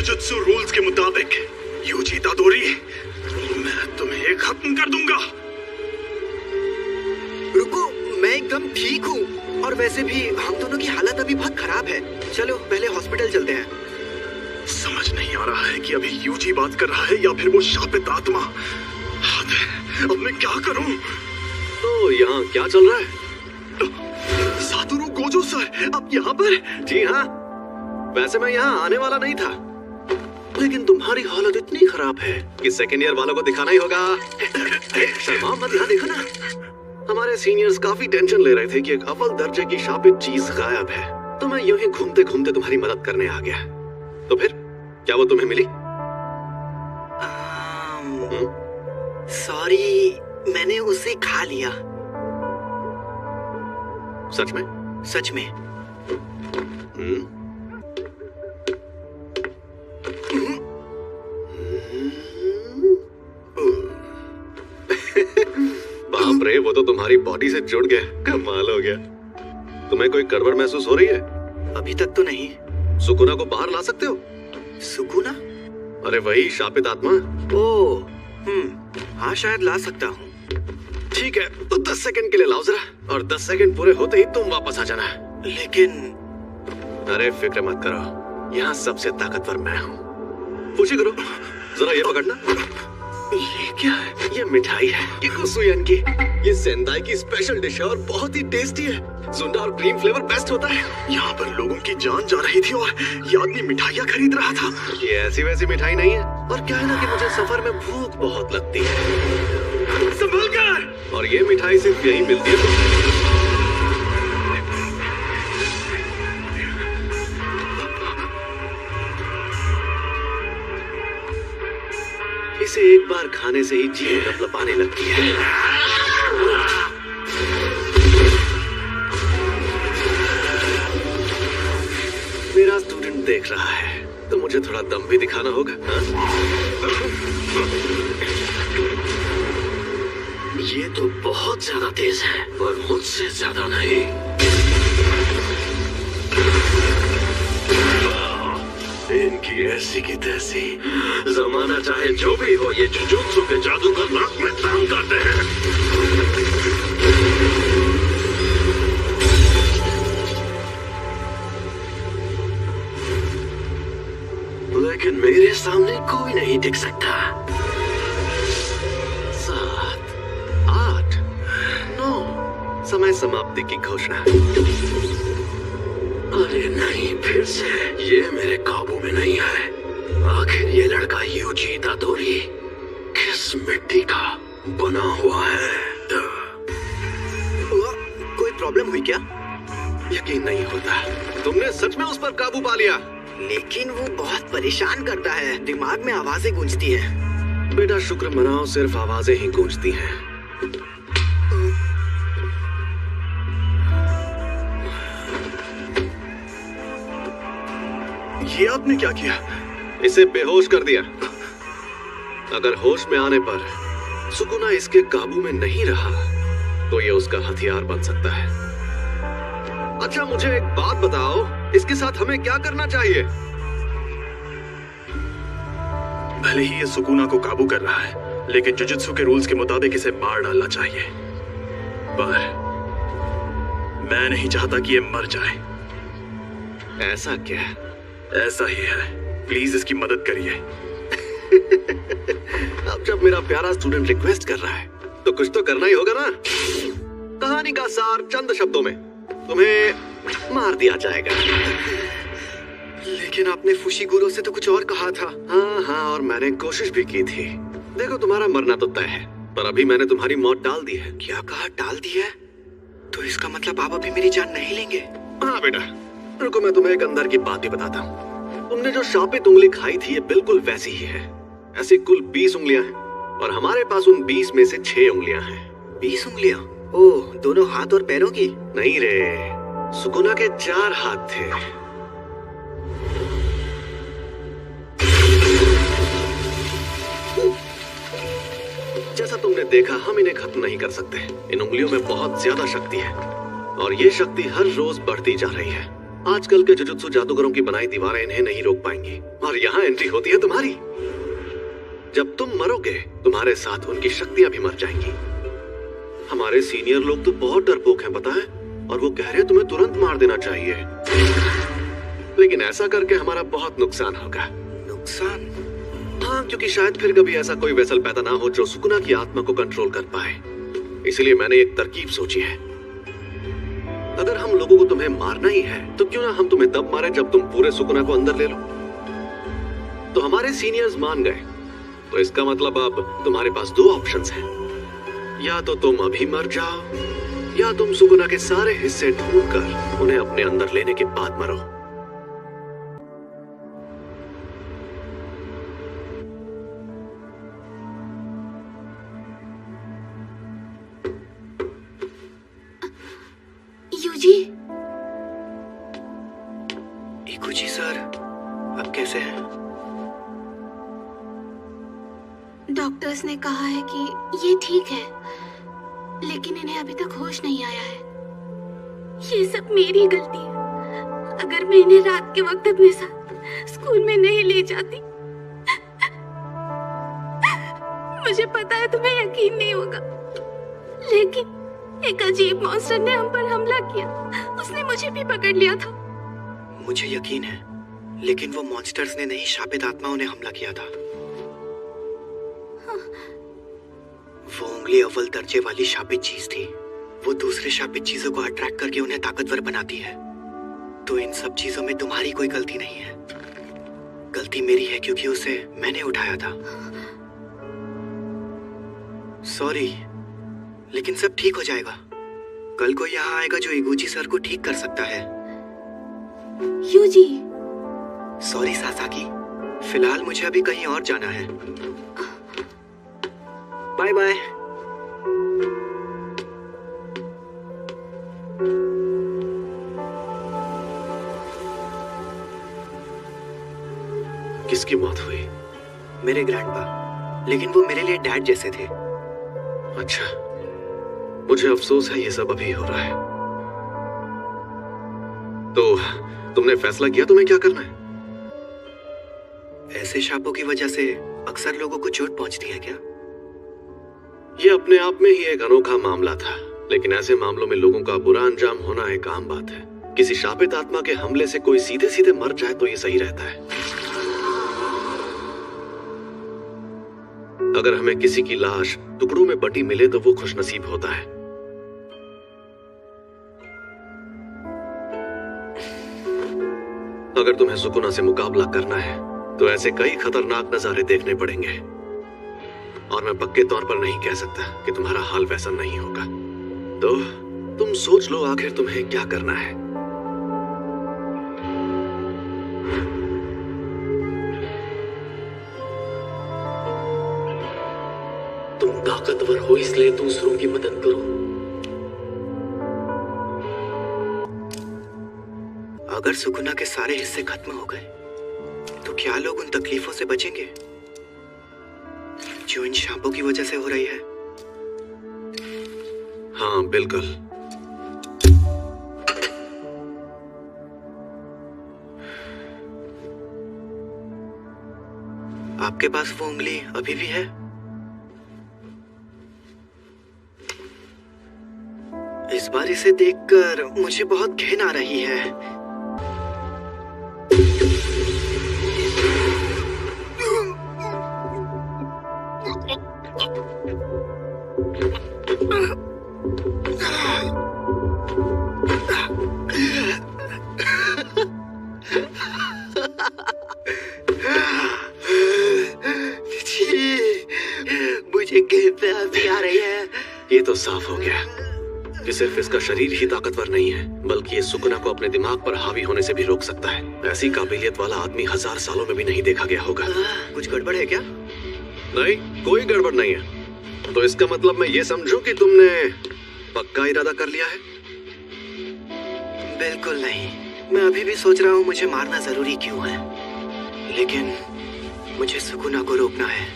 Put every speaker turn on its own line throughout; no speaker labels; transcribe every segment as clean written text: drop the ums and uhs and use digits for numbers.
Jujutsu rules के मुताबिक UG इतादोरी, मैं तुम्हें खत्म कर दूंगा।
रुको, मैं एकदम ठीक हूँ और वैसे भी हम दोनों की हालत अभी बहुत खराब है। चलो पहले हॉस्पिटल चलते हैं।
समझ नहीं आ रहा है कि अभी यूजी बात कर रहा है या फिर वो शापित आत्मा। हद है, अब मैं क्या करूं?
तो यहाँ क्या चल रहा है?
सातोरु गोजो सर, आप यहाँ पर?
जी हाँ, वैसे मैं यहाँ आने वाला नहीं था, लेकिन तुम्हारी हालत इतनी खराब है कि सेकेंड ईयर वालों को दिखाना ही होगा। शर्मा मत, यहाँ देखो ना। हमारे सीनियर्स काफी टेंशन ले रहे थे कि एक अव्वल दर्जे की शापित चीज गायब है, तो मैं यूं ही घूमते घूमते तुम्हारी मदद करने आ गया। तो फिर क्या वो तुम्हें मिली?
सॉरी, मैंने उसे खा लिया।
सच में?
सच में।
बाप रे, वो तो तुम्हारी बॉडी से जुड़ गया। कमाल हो गया। तुम्हें कोई गड़बड़ महसूस हो रही है?
अभी तक तो नहीं।
सुकुना को बाहर ला सकते हो?
सुकुना?
अरे वही शापित आत्मा।
ओह, हाँ शायद ला सकता हूँ।
ठीक है, तो 10 सेकंड के लिए लाओ जरा, और 10 सेकंड पूरे होते ही तुम वापस आ जाना।
लेकिन
अरे फिक्र मत करो, यहाँ सबसे ताकतवर मैं हूँ। खुशी करो, जरा ये पकड़ना।
ये क्या है?
ये मिठाई है, ये कुसुयन की। ये सेंदाई की स्पेशल डिश है और बहुत ही टेस्टी है। जुंडा और क्रीम फ्लेवर बेस्ट होता है।
यहाँ पर लोगों की जान जा रही थी और ये आदमी मिठाइयाँ खरीद रहा था।
ये ऐसी वैसी मिठाई नहीं है, और क्या है ना कि मुझे सफर में भूख बहुत लगती है।
संभल कर!
और ये मिठाई सिर्फ यही मिलती है। इसे एक बार खाने से ही जीभ लपलपाने लगती है। मेरा स्टूडेंट देख रहा है, तो मुझे थोड़ा दम भी दिखाना होगा।
ये तो बहुत ज्यादा तेज है, पर मुझसे ज्यादा नहीं। इनकी ऐसी की तैसी, जमाना चाहे जो भी हो, ये जुजुत्सु के जादूगर नाक में काम करते हैं। लेकिन मेरे सामने कोई नहीं टिक सकता।
7, 8, 9, समय समाप्ति की घोषणा।
अरे नहीं, फिर से ये मेरे काबू में नहीं है। आखिर ये लड़का यूजी इतादोरी किस मिट्टी का बना हुआ है?
कोई प्रॉब्लम हुई क्या?
यकीन नहीं होता, तुमने सच में उस पर काबू पा लिया।
लेकिन वो बहुत परेशान करता है, दिमाग में आवाजें गूंजती हैं।
बेटा शुक्र मनाओ, सिर्फ आवाजें ही गूंजती हैं।
ये आपने क्या किया?
इसे बेहोश कर दिया। अगर होश में आने पर सुकुना इसके काबू में नहीं रहा, तो ये उसका हथियार बन सकता है। अच्छा मुझे एक बात बताओ, इसके साथ हमें क्या करना चाहिए?
भले ही ये सुकुना को काबू कर रहा है, लेकिन जुजुत्सु के रूल्स के मुताबिक इसे मार डालना चाहिए। पर मैं नहीं चाहता कि ये मर जाए।
ऐसा क्या?
ऐसा ही है, प्लीज इसकी मदद करिए।
अब जब मेरा प्यारा स्टूडेंट रिक्वेस्ट कर रहा है, तो कुछ तो करना ही होगा ना। कहानी का सार चंद शब्दों में, तुम्हें मार दिया जाएगा।
लेकिन आपने फुशिगुरो से तो कुछ और कहा था।
हाँ, और मैंने कोशिश भी की थी। देखो तुम्हारा मरना तो तय है, पर अभी मैंने तुम्हारी मौत टाल दी है।
क्या कहा, टाल दी है? तो इसका मतलब आप अभी मेरी जान नहीं लेंगे?
हाँ बेटा, रुको मैं तुम्हें एक अंदर की बात भी बताता हूँ। तुमने जो शापित उंगली खाई थी, ये बिल्कुल वैसी ही है। ऐसी कुल 20 उंगलियां हैं, और हमारे पास उन 20 में से 6 उंगलियां हैं।
20 उंगलियां? ओह, दोनों हाथ और पैरों की?
नहीं रे, सुकुना के 4 हाथ थे। जैसा तुमने देखा, हम इन्हें खत्म नहीं कर सकते। इन उंगलियों में बहुत ज्यादा शक्ति है, और ये शक्ति हर रोज बढ़ती जा रही है। आजकल के जुजुत्सु जादूगरों की बनाई दीवारें इन्हें नहीं रोक पाएंगी और यहाँ एंट्री होती है तुम्हारी। जब तुम मरोगे तुम्हारे साथ उनकी शक्तियां भी मर जाएंगी। हमारे सीनियर लोग तो बहुत डरपोक हैं, पता है, और वो कह रहे हैं तुम्हें तुरंत मार देना चाहिए। लेकिन ऐसा करके हमारा बहुत नुकसान होगा।
नुकसान?
हाँ, क्योंकि शायद फिर कभी ऐसा कोई वेसल पैदा ना हो जो सुकुना की आत्मा को कंट्रोल कर पाए। इसलिए मैंने एक तरकीब सोची है। अगर हम लोगों को तुम्हें मारना ही है तो क्यों ना हम तुम्हें तब मारे जब तुम पूरे सुकुना को अंदर ले लो। तो हमारे सीनियर्स मान गए, तो इसका मतलब अब तुम्हारे पास दो ऑप्शंस हैं। या तो तुम अभी मर जाओ या तुम सुकुना के सारे हिस्से ढूंढकर उन्हें अपने अंदर लेने के बाद मरो।
यूजी।
इकुजी सर, आप कैसे हैं?
डॉक्टर्स ने कहा है कि ये ठीक है, लेकिन इन्हें अभी तक होश नहीं आया है। ये सब मेरी गलती है। अगर मैं इन्हें रात के वक्त अपने साथ स्कूल में नहीं ले जाती। मुझे पता है तुम्हें यकीन नहीं होगा, लेकिन एक अजीब मॉन्स्टर ने हम पर हमला किया। उसने मुझे भी पकड़ लिया था।
मुझे यकीन है, लेकिन वो मॉन्स्टर्स ने नहीं, शापित आत्माओं ने हमला किया था। वो उंगली अव्वल दर्जे वाली शापित चीज थी। वो दूसरे शापित चीजों को अट्रैक्ट करके उन्हें ताकतवर बनाती है। तो इन सब चीजों में तुम्हारी कोई गलती नहीं है। गलती मेरी है क्योंकि उसे मैंने उठाया था। सॉरी, लेकिन सब ठीक हो जाएगा। कल को यहाँ आएगा जो इगुची सर को ठीक कर सकता है।
यूजी।
सॉरी सासाकी, फिलहाल मुझे अभी कहीं और जाना है। Bye bye.
किसकी मौत हुई?
मेरे ग्रैंडपा, लेकिन वो मेरे लिए डैड जैसे थे।
अच्छा, मुझे अफसोस है ये सब अभी हो रहा है। तो तुमने फैसला किया तुम्हें क्या करना है?
ऐसे शापों की वजह से अक्सर लोगों को चोट पहुंचती है क्या?
ये अपने आप में ही एक अनोखा मामला था, लेकिन ऐसे मामलों में लोगों का बुरा अंजाम होना एक आम बात है। किसी शापित आत्मा के हमले से कोई सीधे सीधे मर जाए तो ये सही रहता है। अगर हमें किसी की लाश टुकड़ों में बटी मिले तो वो खुशनसीब होता है। अगर तुम्हें सुकुना से मुकाबला करना है तो ऐसे कई खतरनाक नजारे देखने पड़ेंगे, और मैं पक्के तौर पर नहीं कह सकता कि तुम्हारा हाल वैसा नहीं होगा। तो तुम सोच लो आखिर तुम्हें क्या करना है। तुम ताकतवर हो इसलिए दूसरों की मदद करो।
अगर सुकुना के सारे हिस्से खत्म हो गए तो क्या लोग उन तकलीफों से बचेंगे जो इन शापों की वजह से हो रही है?
हाँ बिल्कुल।
आपके पास वो उंगली अभी भी है? इस बार इसे देखकर मुझे बहुत घिन आ रही है। मुझे घिन भी आ रही है।
ये तो साफ हो गया कि सिर्फ इसका शरीर ही ताकतवर नहीं है, बल्कि ये सुकुना को अपने दिमाग पर हावी होने से भी रोक सकता है। ऐसी काबिलियत वाला आदमी 1000 सालों में भी नहीं देखा गया होगा।
कुछ गड़बड़ है क्या?
नहीं, कोई गड़बड़ नहीं है। तो इसका मतलब मैं ये समझूं कि तुमने पक्का इरादा कर लिया है?
बिल्कुल नहीं। मैं अभी भी सोच रहा हूँ मुझे मारना जरूरी क्यों है, लेकिन मुझे सुकुना को रोकना है।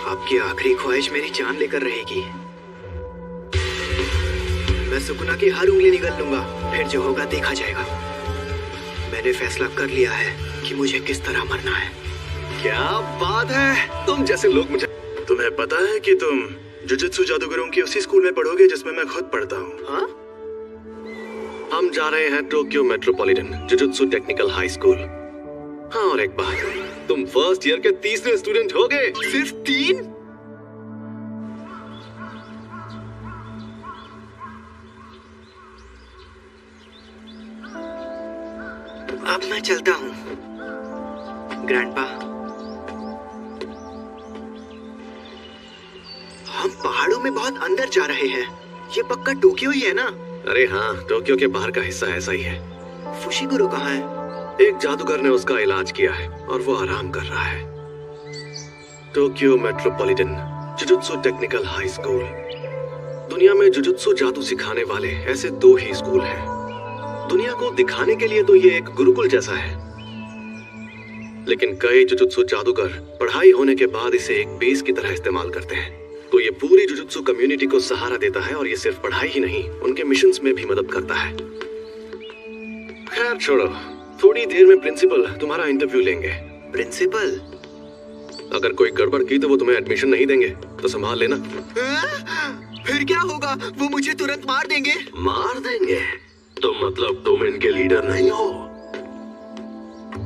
आपकी आखिरी ख्वाहिश मेरी जान लेकर रहेगी। मैं सुकुना की हर उंगली निगल लूंगा। फिर जो होगा देखा जाएगा। मैंने फैसला कर लिया है कि मुझे किस तरह मरना है।
क्या बात है, तुम जैसे लोग मुझे।
तुम्हें पता है कि तुम जुजुत्सु जादूगरों की उसी स्कूल में पढ़ोगे जिसमें मैं खुद पढ़ता हूँ।
हाँ? हम जा रहे हैं Tokyo metropolitan jujutsu technical high school. हाँ, और एक बात, तुम फर्स्ट ईयर के तीसरे स्टूडेंट हो गए।
सिर्फ 3? अब मैं चलता हूँ ग्रैंडपा। हम पहाड़ों में बहुत अंदर जा रहे हैं। ये पक्का टोक्यो ही है ना?
अरे हाँ, टोक्यो के बाहर का हिस्सा ऐसा ही है।
फुशिगुरु कहाँ है?
एक जादूगर ने उसका इलाज किया है और वो आराम कर रहा है। Tokyo metropolitan jujutsu technical high school. दुनिया में जुजुत्सु जादू सिखाने वाले ऐसे 2 ही स्कूल हैं। दुनिया को दिखाने के लिए तो ये एक गुरुकुल जैसा है, लेकिन कई जुजुत्सु जादूगर पढ़ाई होने के बाद इसे एक बेस की तरह इस्तेमाल करते हैं। तो ये पूरी जुजुत्सु कम्युनिटी को सहारा देता है और ये सिर्फ पढ़ाई ही नहीं, उनके मिशंस में भी मदद करता है। खैर छोड़ो, थोड़ी देर में प्रिंसिपल तुम्हारा इंटरव्यू लेंगे।
प्रिंसिपल?
अगर कोई गड़बड़ की तो वो तुम्हें एडमिशन नहीं देंगे, तो संभाल लेना।
फिर क्या होगा? वो मुझे तुरंत मार देंगे।
मार देंगे? तो मतलब तुम इनके लीडर नहीं हो?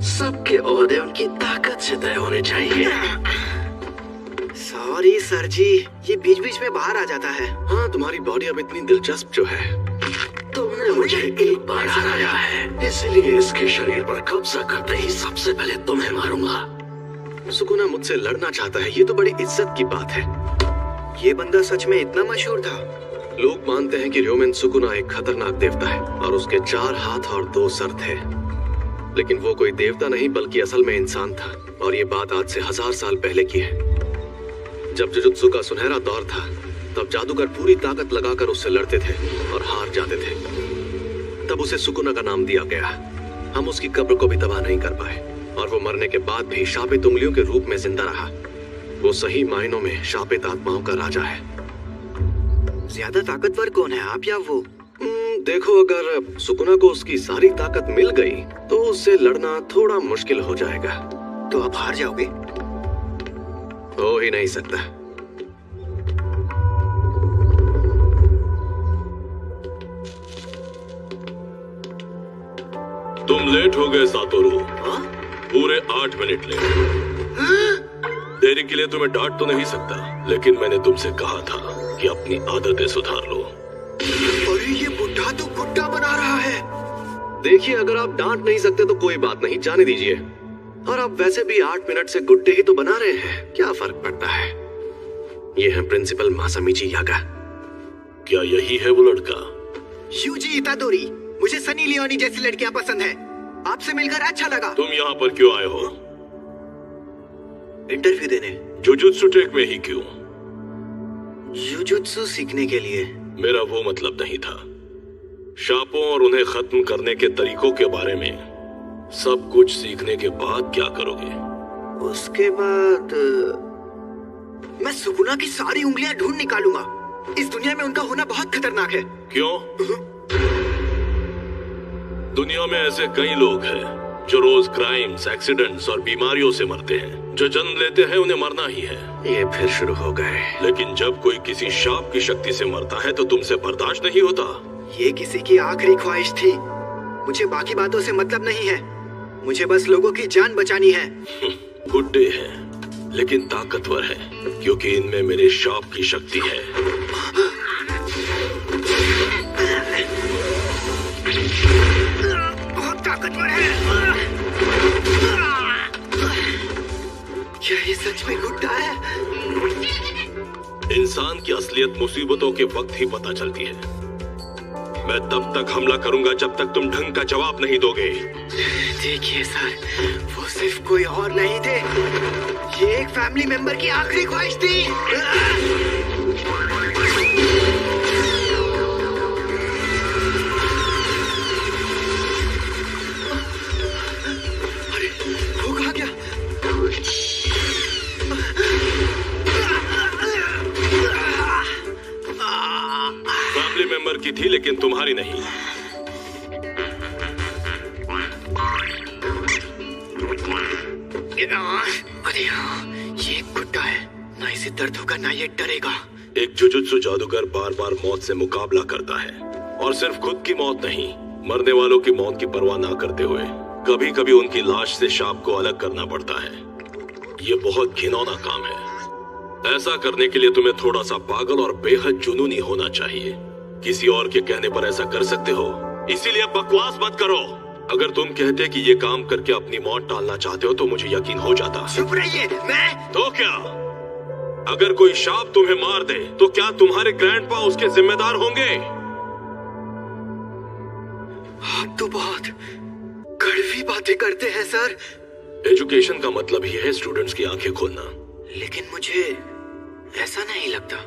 सबके ओहदे उनकी ताकत से तय होने चाहिए।
सॉरी सर जी, ये बीच बीच में बाहर आ जाता है।
हाँ, तुम्हारी बॉडी अब इतनी दिलचस्प जो है।
तुमने मुझे एक बार हराया है, इसलिए इसके शरीर पर कब्जा करते ही सबसे पहले तुम्हें मारूंगा।
सुकुना मुझसे लड़ना चाहता है, ये तो बड़ी इज्जत की बात है।
ये बंदा सच में इतना मशहूर था?
लोग मानते हैं कि र्योमेन सुकुना एक खतरनाक देवता है और उसके 4 हाथ और 2 सर थे। लेकिन वो कोई देवता नहीं बल्कि असल में इंसान था, और ये बात आज से 1000 साल पहले की है। जब जुजुत्सु का सुनहरा दौर था, तब जादूगर पूरी ताकत लगाकर उससे लड़ते थे और हार जाते थे। तब उसे सुकुना का नाम दिया गया। हम उसकी कब्र को भी तबाह नहीं कर पाए, और वो मरने के बाद भी शापित उंगलियों के रूप में जिंदा रहा। वो सही मायनों में शापित आत्माओं का राजा है।
ज्यादा ताकतवर कौन है, आप या वो?
देखो, अगर सुकुना को उसकी सारी ताकत मिल गई तो उससे लड़ना थोड़ा मुश्किल हो जाएगा।
तो आप हार जाओगे?
हो ही नहीं सकता।
तुम लेट हो गए सातोरू। पूरे 8 मिनट लेट। देरी के लिए तुम्हें डांट तो नहीं सकता, लेकिन मैंने तुमसे कहा था कि अपनी आदतें सुधार लो।
अरे ये बुढ़ा तो गुड्डा बना रहा है।
देखिए, अगर आप डांट नहीं सकते तो कोई बात नहीं, जाने दीजिए। और आप वैसे भी 8 मिनट से गुड्डे ही तो बना रहे हैं, क्या फर्क पड़ता है। ये है प्रिंसिपल मासामिची यागा।
क्या यही है वो लड़का?
यूजी इतादोरी। मुझे सनी लियोनी जैसी लड़कियां पसंद है। आपसे मिलकर अच्छा लगा।
तुम यहाँ पर क्यों आए हो?
इंटरव्यू देने।
जुजुत्सु टेक में ही क्यों?
जुजुत्सु सीखने के लिए।
मेरा वो मतलब नहीं था। शापों और उन्हें खत्म करने के तरीकों के बारे में सब कुछ सीखने के बाद क्या करोगे?
उसके बाद मैं सुकुना की सारी उंगलियां ढूंढ निकालूंगा। इस दुनिया में उनका होना बहुत खतरनाक है।
क्यों? दुनिया में ऐसे कई लोग हैं जो रोज क्राइम्स, एक्सीडेंट्स और बीमारियों से मरते हैं। जो जन्म लेते हैं उन्हें मरना ही है।
ये फिर शुरू हो गए।
लेकिन जब कोई किसी शाप की शक्ति से मरता है तो तुमसे बर्दाश्त नहीं होता।
ये किसी की आखिरी ख्वाहिश थी। मुझे बाकी बातों से मतलब नहीं है। मुझे बस लोगों की जान बचानी है।
गुड्डे हैं लेकिन ताकतवर है, क्योंकि इनमें मेरे शाप की शक्ति है।
बहुत ताकतवर है। क्या ये सच में गुड्डा है?
इंसान की असलियत मुसीबतों के वक्त ही पता चलती है। मैं तब तक हमला करूंगा जब तक तुम ढंग का जवाब नहीं दोगे।
देखिए सर, वो सिर्फ कोई और नहीं थे। ये एक फैमिली मेंबर की आखिरी ख्वाहिश थी। अरे वो कहाँ गया?
फैमिली मेंबर की थी लेकिन तुम्हारी नहीं।
अरे हाँ, ये एक गुड्डा है, ना इसे दर्द होगा ना ये डरेगा।
एक जुजुत्सु जादूगर बार बार मौत से मुकाबला करता है, और सिर्फ खुद की मौत नहीं, मरने वालों की मौत की परवाह ना करते हुए कभी कभी उनकी लाश से शाप को अलग करना पड़ता है। ये बहुत घिनौना काम है। ऐसा करने के लिए तुम्हें थोड़ा सा पागल और बेहद जुनूनी होना चाहिए। किसी और के कहने पर ऐसा कर सकते हो, इसीलिए बकवास मत करो। अगर तुम कहते कि ये काम करके अपनी मौत टालना चाहते हो तो मुझे यकीन हो जाता।
चुप रहिए। मैं
तो क्या? अगर कोई शाप तुम्हें मार दे तो क्या तुम्हारे ग्रैंडपा उसके जिम्मेदार होंगे?
आप तो बहुत कड़वी बातें करते हैं सर।
एजुकेशन का मतलब ही है स्टूडेंट्स की आंखें खोलना।
लेकिन मुझे ऐसा नहीं लगता।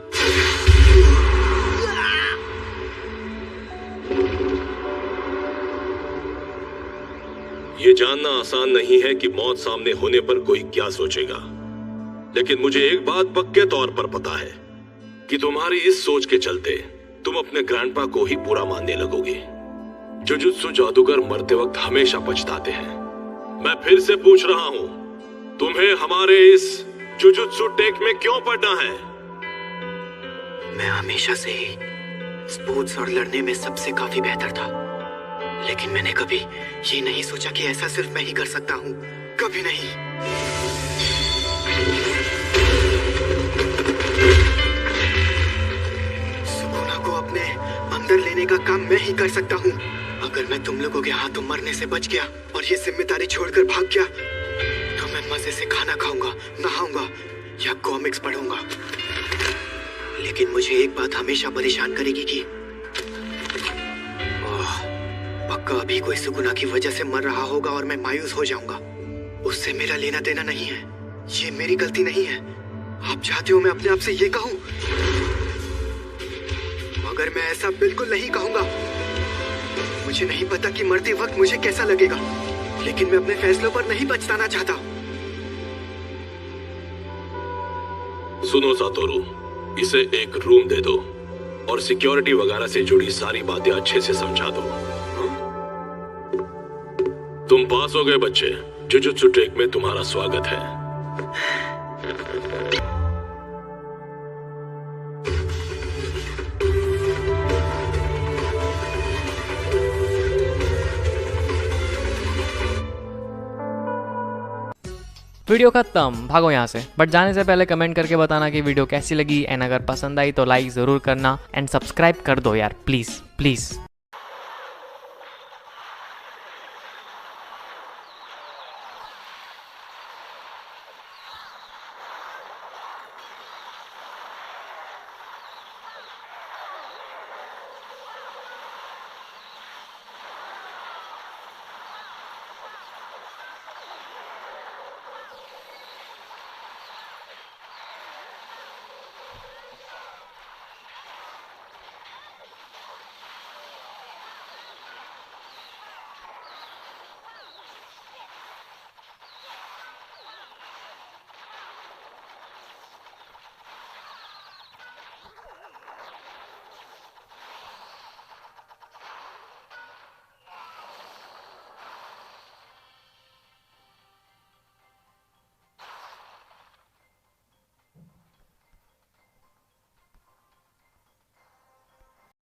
ये जानना आसान नहीं है कि मौत सामने होने पर कोई क्या सोचेगा, लेकिन मुझे एक बात पक्के तौर पर पता है कि तुम्हारी इस सोच के चलते तुम अपने ग्रैंडपा को ही बुरा मानने लगोगे। जुजुत्सु जादूगर मरते वक्त हमेशा पछताते हैं। मैं फिर से पूछ रहा हूं, तुम्हें हमारे इस जुजुत्सु टेक में क्यों पढ़ना है?
मैं हमेशा से ही स्पोर्ट्स और लड़ने में सबसे काफी बेहतर था, लेकिन मैंने कभी ये नहीं सोचा कि ऐसा सिर्फ मैं ही कर सकता हूँ। कभी नहीं। सुकुना को अपने अंदर लेने का काम मैं ही कर सकता हूँ। अगर मैं तुम लोगों के हाथों मरने से बच गया और ये जिम्मेदारी छोड़कर भाग गया तो मैं मजे से खाना खाऊंगा, नहाऊंगा या कॉमिक्स पढ़ूंगा। लेकिन मुझे एक बात हमेशा परेशान करेगी कि पक्का अभी कोई सुकुना की वजह से मर रहा होगा और मैं मायूस हो जाऊंगा। उससे मेरा लेना देना नहीं है, ये मेरी गलती नहीं है। आप चाहते हो मैं अपने आप से ये कहूं, मगर मैं ऐसा बिल्कुल नहीं कहूंगा। मुझे नहीं पता कि मरते वक्त मुझे कैसा लगेगा, लेकिन मैं अपने फैसलों पर नहीं पछताना चाहता।
सुनो सातोरू, इसे एक रूम दे दो और सिक्योरिटी वगैरह से जुड़ी सारी बातें अच्छे से समझा दो। तुम पास हो गए बच्चे। जुजुत्सु टेक में तुम्हारा स्वागत है।
वीडियो खत्म, भागो यहाँ से। बट जाने से पहले कमेंट करके बताना कि वीडियो कैसी लगी, एंड अगर पसंद आई तो लाइक ज़रूर करना एंड सब्सक्राइब कर दो यार, प्लीज़ प्लीज़।